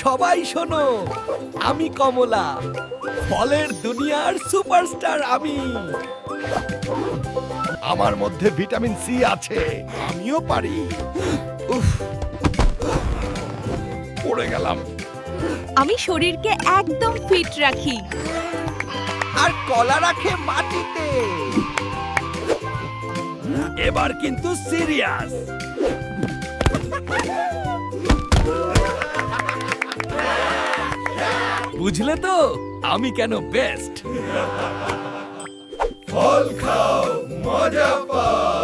সবাই শোনো, আমি কমলা, ফলের দুনিয়ার সুপারস্টার আমি। আমার মধ্যে ভিটামিন সি আছে, আমিও পারি। উফ, পড়ে গেলাম। আমি শরীরকে একদম ফিট রাখি। আর কলা রাখে মাটিতে। এবার কিন্তু সিরিয়াস। বুঝলে তো আমি কেন বেস্ট? ফল খাও, মজা পাও।